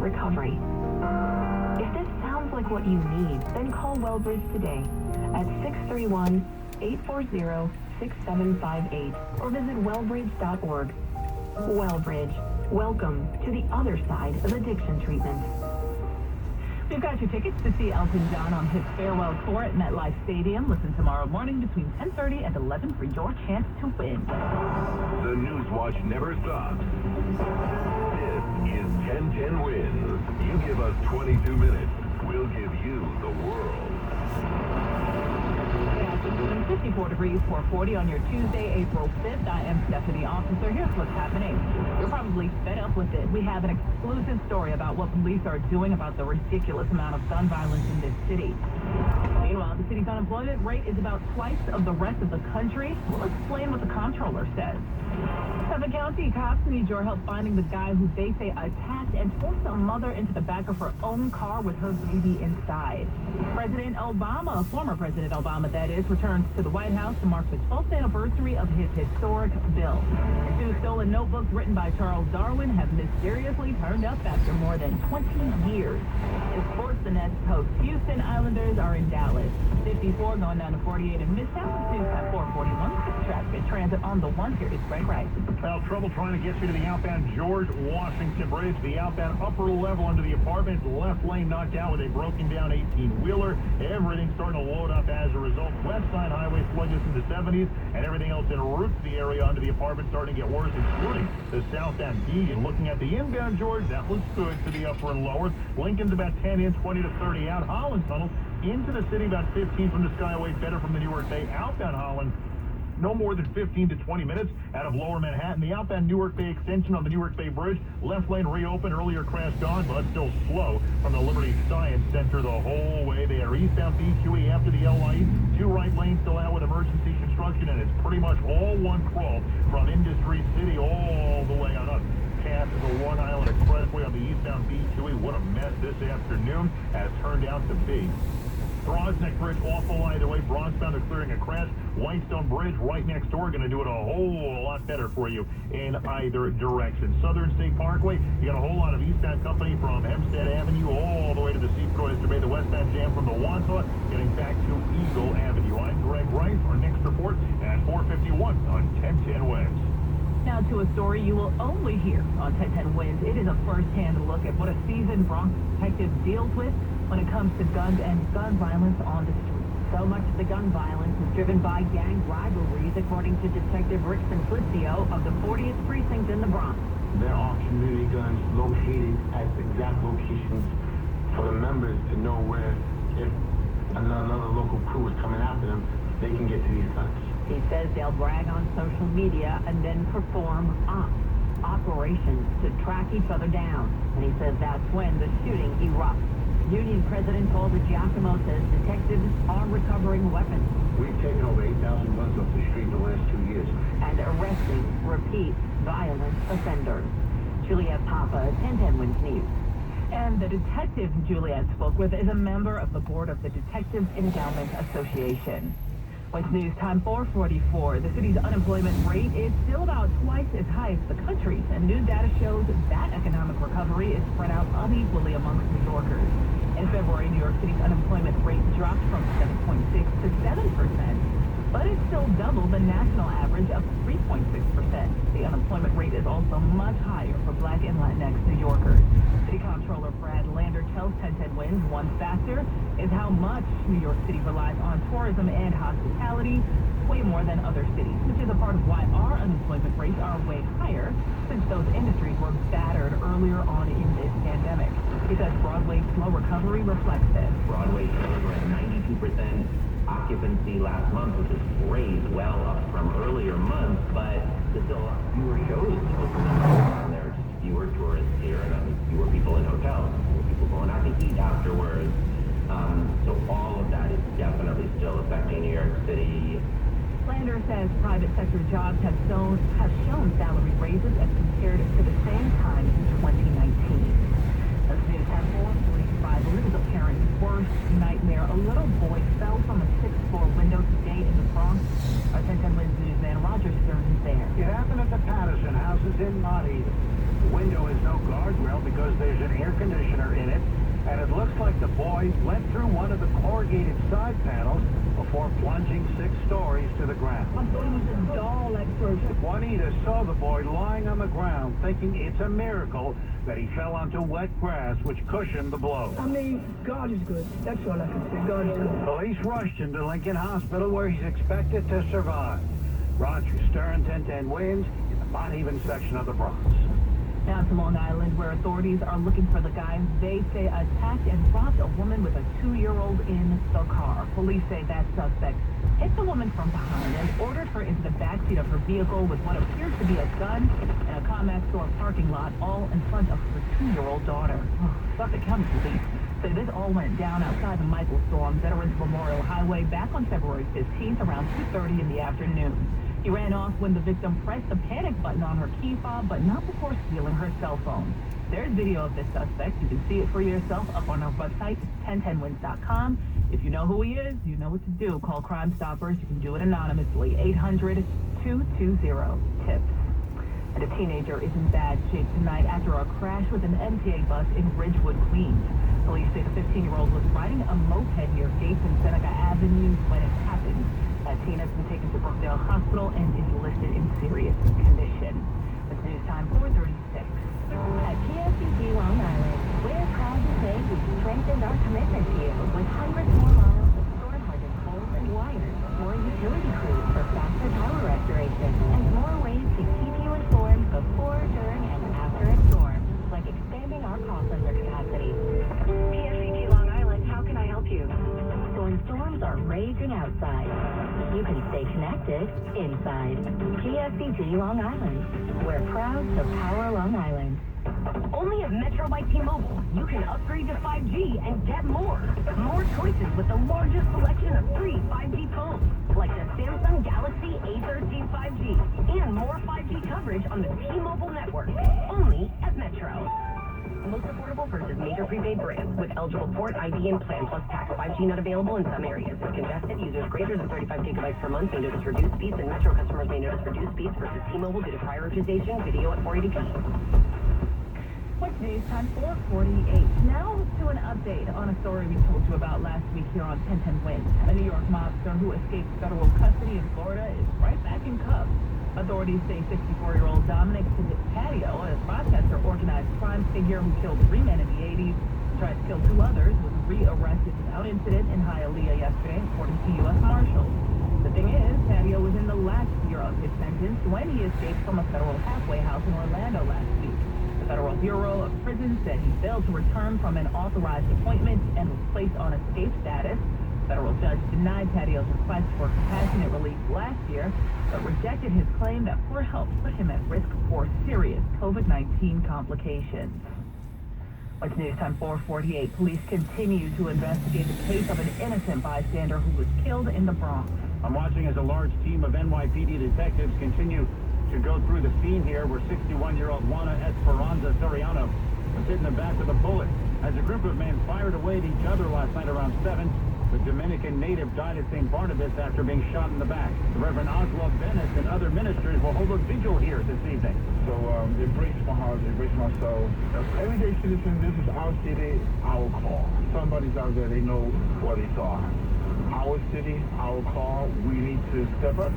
recovery. If this sounds like what you need, then call Wellbridge today at 631-840-6758 or visit wellbridge.org. Wellbridge, welcome to the other side of addiction treatment. We've got your tickets to see Elton John on his farewell tour at MetLife Stadium. Listen tomorrow morning between 10:30 and 11 for your chance to win. The News Watch never stops. This is 1010 Wins. You give us 22 minutes, we'll give you the world. 54 degrees, 440 on your Tuesday, April 5th. I am Stephanie Officer. Here's what's happening. You're probably fed up with it. We have an exclusive story about what police are doing about the ridiculous amount of gun violence in this city. Meanwhile, the city's unemployment rate is about twice of the rest of the country. We'll explain what the comptroller says. Suffolk County cops need your help finding the guy who they say attacked and forced a mother into the back of her own car with her baby inside. President Obama, former President Obama that is, returns to the White House to mark the 12th anniversary of his historic bill. And 2 stolen notebooks written by Charles Darwin have mysteriously turned up after more than 20 years. In sports, the Nets host Houston Islanders are in Dallas. 54 going down to 48 in Midtown. News at 441. Traffic and transit on the 1. Here is Greg Rice. Well, trouble trying to get you to the outbound George Washington Bridge. The outbound upper level under the apartment, left lane knocked out with a broken down 18-wheeler. Everything starting to load up as a result. West side highway sluggish in the 70s, and everything else en route to the area under the apartment starting to get worse, including the southbound D. And looking at the inbound George, that looks good to the upper and lower. Lincoln's about 10 in, 20 to 30 out. Holland Tunnel into the city about 15 from the Skyway, better from the Newark Bay. Outbound Holland, no more than 15 to 20 minutes out of lower Manhattan. The outbound Newark Bay extension on the Newark Bay Bridge, left lane reopened, earlier crash gone, but still slow from the Liberty Science Center the whole way there. Eastbound BQE after the LIE, 2 right lanes still out with emergency construction, and it's pretty much all one crawl from Industry City all the way on up past the Long Island Expressway on the eastbound BQE. What a mess this afternoon has turned out to be. Brosneck Bridge awful either way. Bronxbound are clearing a crash. Whitestone Bridge right next door going to do it a whole lot better for you in either direction. Southern State Parkway, you got a whole lot of eastbound company from Hempstead Avenue all the way to the Seaport Oyster Bay. The westbound jam from the Wantaw getting back to Eagle Avenue. I'm Greg Rice. Our next report at 4:51 on 1010 Wins. Now to a story you will only hear on 1010 Wins. It is a first-hand look at what a seasoned Bronx detective deals with when it comes to guns and gun violence on the street. So much of the gun violence is driven by gang rivalries, according to Detective Rick Simplicio of the 40th Precinct in the Bronx. There are community guns located at exact locations for the members to know where, if another local crew is coming after them, they can get to these guns. He says they'll brag on social media and then perform operations to track each other down. And he says that's when the shooting erupts. Union President Paul DiGiacomo says detectives are recovering weapons. We've taken over 8,000 guns off the street in the last 2 years. And arresting repeat violent offenders. Juliet Papa, 1010 Wins News. And the detective Juliet spoke with is a member of the board of the Detectives Endowment Association. What's news time 444. The city's unemployment rate is still about twice as high as the country's, and new data shows that economic recovery is spread out unequally amongst New Yorkers. In February, New York City's unemployment rate dropped from 7.6 to 7%, but it's still double the national average of 3.6%. The unemployment rate is also much higher for Black and Latinx New Yorkers. City Comptroller Brad Lander tells 1010 Wins one factor is how much New York City relies on tourism and hospitality, way more than other cities, which is a part of why our unemployment rates are way higher, since those industries were battered earlier on in this pandemic. He says Broadway's slow recovery reflects this. Broadway shows were at 92% occupancy last month, which is great, well up from earlier months, but there's still fewer shows opening and there are just fewer tourists here, and that means fewer people in hotels, fewer people going out to eat afterwards. So all of that is definitely still affecting New York City. Lander says private sector jobs have shown salary raises as compared to the same time in 2019. As news at 4:45, it was a parent's worst nightmare. A little boy fell from a 6th-floor window today in the Bronx. Our 1010 Wins newsman Roger Stern is there. It happened at the Patterson house. His built-in hot heater. The window has no guardrail because there's an air conditioner in it, and it looks like the boy went through one of the corrugated side panels before plunging 6 stories to the ground. I thought it was a doll at first. Juanita saw the boy lying on the ground, thinking it's a miracle that he fell onto wet grass, which cushioned the blow. I mean, God is good. That's all I can say. God is good. Police rushed him to Lincoln Hospital, where he's expected to survive. Roger Stern, 1010 Wins, in the Mont-Haven section of the Bronx. Now to Long Island, where authorities are looking for the guy they say attacked and robbed a woman with a 2-year-old in the car. Police say that suspect hit the woman from behind and ordered her into the backseat of her vehicle with what appears to be a gun in a CarMax store parking lot, all in front of her 2-year-old daughter. Suffolk County Police say this all went down outside the Michael Storm Veterans Memorial Highway back on February 15th around 2:30 in the afternoon. He ran off when the victim pressed the panic button on her key fob, but not before stealing her cell phone. There's video of this suspect. You can see it for yourself up on our website, 1010wins.com. If you know who he is, you know what to do. Call Crime Stoppers. You can do it anonymously. 800-220-TIPS. And a teenager is in bad shape tonight after a crash with an MTA bus in Ridgewood, Queens. Police say the 15-year-old was riding a moped near Gates and Seneca Avenues when it happened. That teen has been taken to Brookdale Hospital and is listed in serious condition. It's news time 4:36. At PSCG Long Island, we're proud to say we've strengthened our commitment to you with hundreds more miles of storm-hardened poles and wires, more utility crews for faster power restoration, and more ways to keep you informed before, during, and after a storm, like expanding our crossover capacity. PSCG Long Island, how can I help you? So when storms are raging outside, you can stay connected inside. PSCG Long Island. We're proud to power Long Island. Only at Metro by T-Mobile, you can upgrade to 5G and get more. More choices with the largest selection of free 5G phones, like the Samsung Galaxy A13 5G, and more 5G coverage on the T-Mobile network. Only at Metro. Most affordable versus major prepaid brands with eligible port ID and plan plus tax. 5G not available in some areas. If congested, users greater than 35 gigabytes per month may notice reduced speeds, and Metro customers may notice reduced speeds versus T-Mobile due to prioritization, video at 480p. What's news time 4:48. Now to an update on a story we told you about last week here on 1010 Wins. A New York mobster who escaped federal custody in Florida is right back in Cove. Authorities say 64-year-old Dominic Patio, a Rochester organized crime figure who killed 3 men in the 80s, tried to kill 2 others, was re-arrested without incident in Hialeah yesterday, according to U.S. Marshals. The thing is, Patio was in the last year of his sentence when he escaped from a federal halfway house in Orlando last week. The Federal Bureau of Prisons said he failed to return from an authorized appointment and was placed on escape status. Federal judge denied Patio's request for compassionate release last year, but rejected his claim that poor health put him at risk for serious COVID-19 complications. What's news time 4:48. Police continue to investigate the case of an innocent bystander who was killed in the Bronx. I'm watching as a large team of NYPD detectives continue to go through the scene here where 61-year-old Juana Esperanza Soriano was hit in the back with a bullet. As a group of men fired away at each other last night around 7, the Dominican native died at St. Barnabas after being shot in the back. The Reverend Oswald Bennett and other ministers will hold a vigil here this evening. So it breaks my heart, it breaks my soul. Everyday citizen, this is our city, our call. Somebody's out there, they know what it's all. Our city, our call, we need to step up.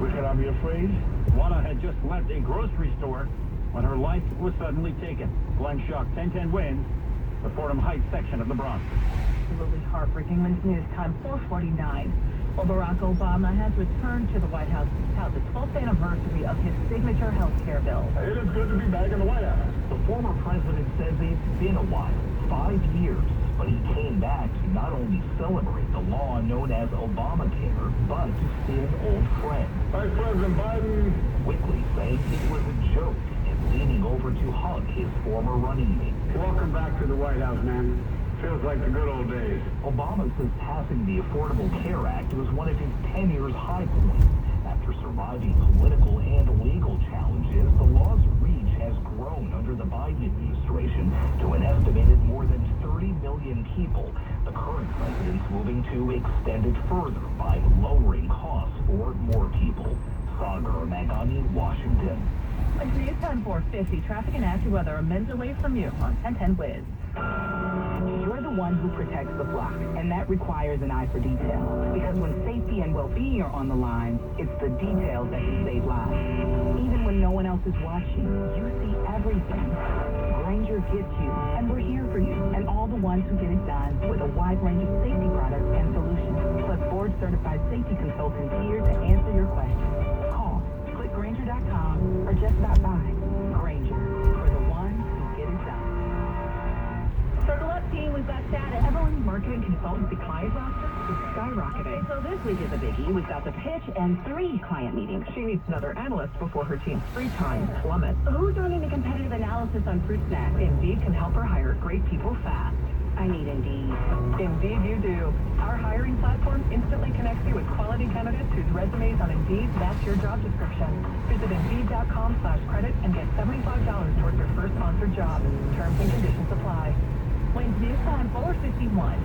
We cannot be afraid. Juana had just left a grocery store when her life was suddenly taken. Glen Shuck, 1010 Wins, the Fordham Heights section of the Bronx. Absolutely heartbreaking. Wins news time 4:49. Well, Barack Obama has returned to the White House to tout the 12th anniversary of his signature health care bill. It is good to be back in the White House. The former president says it's been a while, 5 years, but he came back to not only celebrate the law known as Obamacare, but to see an old friend. Vice President Biden Quickly saying it was a joke and leaning over to hug his former running mate. welcome back to the White House, man. Feels like the good old days. Obama says passing the Affordable Care Act was one of his tenure's high points. After surviving political and legal challenges, the law's reach has grown under the Biden administration to an estimated more than 30 million people. The current president's moving to extend it further by lowering costs for more people. Sagar Magani, Washington. It's news time 450. Traffic and active weather are minutes away from you on 1010 Wiz. You're the one who protects the flock, and that requires an eye for detail. Because when safety and well-being are on the line, it's the details that can save lives. Even when no one else is watching, you see everything. Granger gets you, and we're here for you, and all the ones who get it done with a wide range of safety products and solutions, plus board-certified safety consultants here to answer your questions. Call, click Granger.com, or just stop by. Granger, for the ones who get it done. Circle up, team. We've got status. Everyone's marketing consultancy client roster is skyrocketing. So this week is a biggie. We've got the pitch and 3 client meetings. She needs another analyst before her team's 3 times plummet. Who's running the competitive analysis on fruit snacks? Indeed can help her hire great people fast. I need Indeed. Indeed you do. Our hiring platform instantly connects you with quality candidates whose resumes on Indeed match your job description. Visit Indeed.com/credit and get $75 towards your first sponsored job. Terms and conditions apply. Wayne's News Time 451.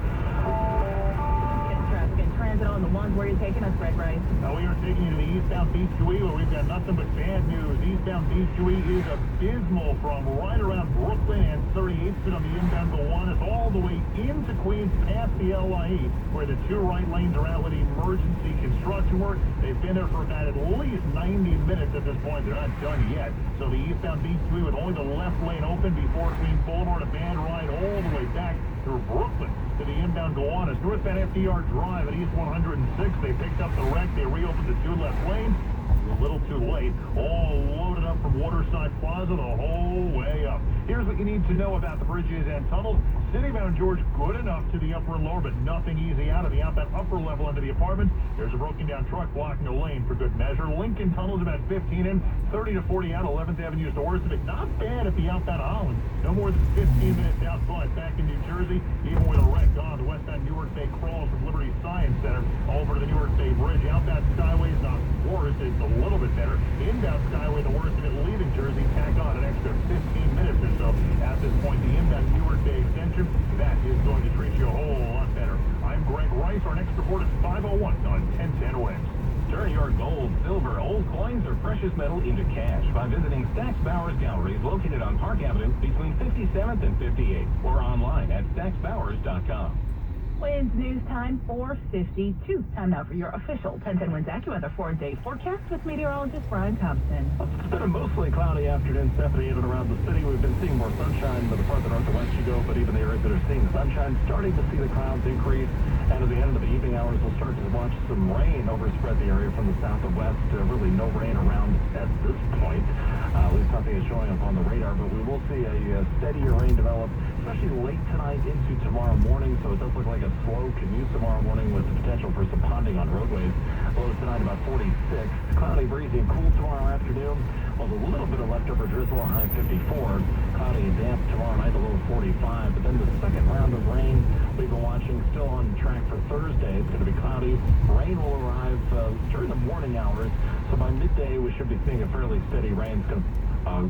Traffic and transit on the ones where you're taking us, Red Rice. We are taking you to the eastbound B2E where we've got nothing but bad news. Eastbound B2E is abysmal from right around Brooklyn and 38th Street on the inbound Gowanus all the way into Queens past the LIE where the 2 right lanes are out with emergency construction work. They've been there for about at least 90 minutes at this point. They're not done yet. So the eastbound B2E with only the left lane open before Queens Boulevard, a bad ride all the way back through Brooklyn to the inbound Gowanus. Northbound FDR Drive at East 106. They picked up the wreck. They reopened the 2 left lanes. A little too late. All loaded up from Waterside Plaza the whole way up. Here's what you need to know about the bridges and tunnels. Citybound George, good enough to the upper and lower, but nothing easy out of the outbound upper level into the apartment. There's a broken down truck blocking a lane for good measure. Lincoln Tunnel's about 15 in, 30 to 40 out, 11th Avenue is the worst of it. Not bad at the outbound Holland. No more than 15 minutes outside back in New Jersey, even with a wreck on the westbound Newark Bay crawls from Liberty Science Center over to the Newark Bay Bridge. Outbound Skyway's not worse, it's a little bit better. Inbound Skyway, the worst of it, leaving Jersey, tack on an extra 15 minutes or so. At this point, the inbound Newark Bay extension, that is going to treat you a whole lot better. I'm Greg Rice. Our next report is 5:01 on 1010 Wins. Turn your gold, silver, old coins, or precious metal into cash by visiting Stack's Bowers Galleries located on Park Avenue between 57th and 58th or online at stacksbowers.com. Wins News Time 452. Time now for your official 1010 Wins AccuWeather 4-day forecast with meteorologist Brian Thompson. It's been a mostly cloudy afternoon, Stephanie, in and around the city. We've been seeing more sunshine the farther north and west you go, but even the areas that are seeing sunshine, starting to see the clouds increase. And at the end of the evening hours, we'll start to watch some rain overspread the area from the south and west. Really no rain around at this point. At least nothing is showing up on the radar, but we will see a steadier rain develop, especially late tonight into tomorrow morning. So it does look like a slow commute tomorrow morning with the potential for some ponding on roadways. Low tonight about 46. Cloudy, breezy, and cool tomorrow afternoon. Well, a little bit of leftover drizzle, a high 54. Cloudy and damp tomorrow night, a low 45. But then the second round of rain we've been watching, still on track for Thursday. It's going to be cloudy. Rain will arrive during the morning hours. So by midday, we should be seeing a fairly steady rain. It's going to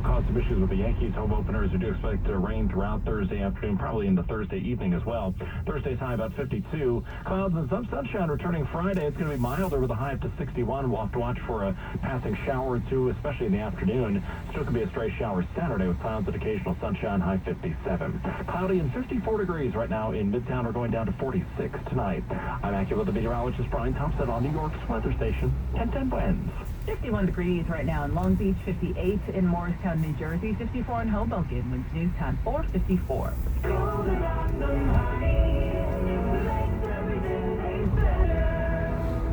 cause some issues with the Yankees home openers. We do expect rain throughout Thursday afternoon, probably into Thursday evening as well. Thursday's high about 52. Clouds and some sunshine returning Friday. It's going to be milder with a high up to 61. We'll have to watch for a passing shower or two, especially in the afternoon. Still could be a stray shower Saturday with clouds and occasional sunshine, high 57. Cloudy and 54 degrees right now in Midtown. We're going down to 46 tonight. I'm AccuWeather meteorologist Brian Thompson on New York's weather station, 1010 Wins. 51 degrees right now in Long Beach, 58 in Morristown, New Jersey, 54 in Hoboken. Wins News Time 454.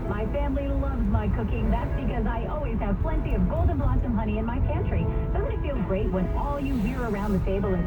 My family loves my cooking. That's because I always have plenty of Golden Blossom honey in my pantry. Doesn't it feel great when all you hear around the table is,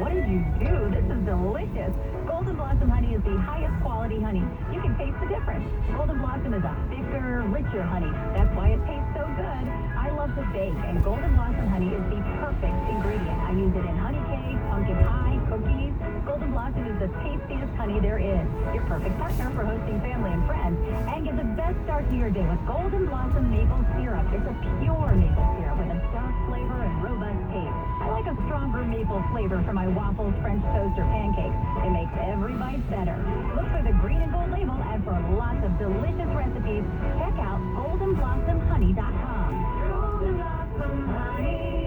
what did you do? This is delicious. Golden Blossom honey is the highest quality honey. You can taste the difference. Golden Blossom is a thicker, richer honey. That's why it tastes so good. I love to bake, and Golden Blossom honey is the perfect ingredient. I use it in honey cake, pumpkin pie, cookies. Golden Blossom is the tastiest honey there is. Your perfect partner for hosting family and friends. And get the best start to your day with Golden Blossom maple syrup. It's a pure maple syrup with a dark flavor and robust taste. I like a stronger maple flavor for my waffles, French toast, or pancakes. It makes every bite better. Look for the green and gold label, and for lots of delicious recipes, check out goldenblossomhoney.com. Golden Blossom Honey.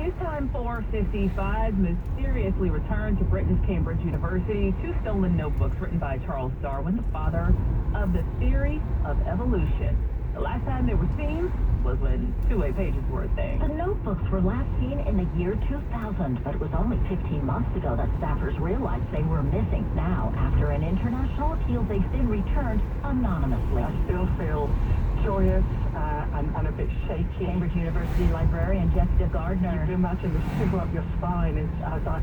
news time 4:55, mysteriously returned to Britain's Cambridge University. 2 stolen notebooks written by Charles Darwin, the father of the theory of evolution. The last time they were seen was when 2 pages were a thing. The notebooks were last seen in the year 2000, but it was only 15 months ago that staffers realized they were missing. Now, after an international appeal, they've been returned anonymously. I still feel joyous and a bit shaky. Cambridge University librarian Jessica Gardner. You can imagine the shiver up your spine as I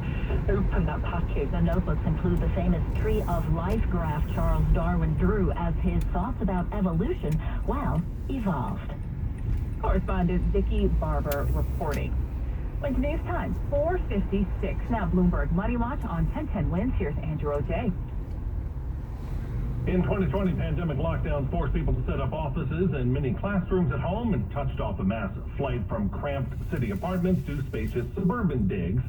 open that package. The notebooks include the famous Tree of Life graph Charles Darwin drew as his thoughts about evolution, well, evolved. Correspondent Vicki Barber reporting. When's news time? 4:56. Now Bloomberg Money Watch on 1010 Wins. Here's Andrew O'Jay. In 2020, pandemic lockdowns forced people to set up offices and mini classrooms at home and touched off a mass flight from cramped city apartments to spacious suburban digs.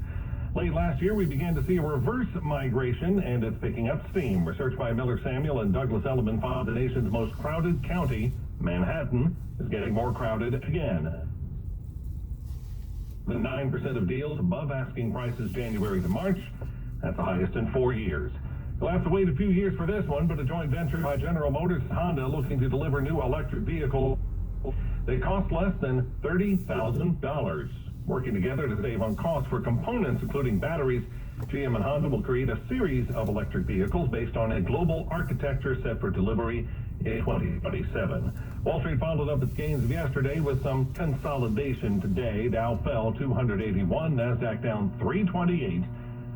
Late last year, we began to see a reverse migration, and it's picking up steam. Research by Miller Samuel and Douglas Elliman found the nation's most crowded county, Manhattan, is getting more crowded again. The 9% of deals above asking prices January to March. That's the highest in 4 years. You'll have to wait a few years for this one, but a joint venture by General Motors and Honda looking to deliver new electric vehicles. They cost less than $30,000. Working together to save on costs for components, including batteries, GM and Honda will create a series of electric vehicles based on a global architecture set for delivery in 2027. Wall Street followed up its gains of yesterday with some consolidation today. Dow fell 281, NASDAQ down 328,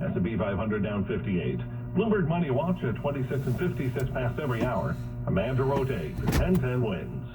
S&P 500 down 58. Bloomberg Money Watch at 26 and 56 past every hour. Amanda Rote, 1010 Wins.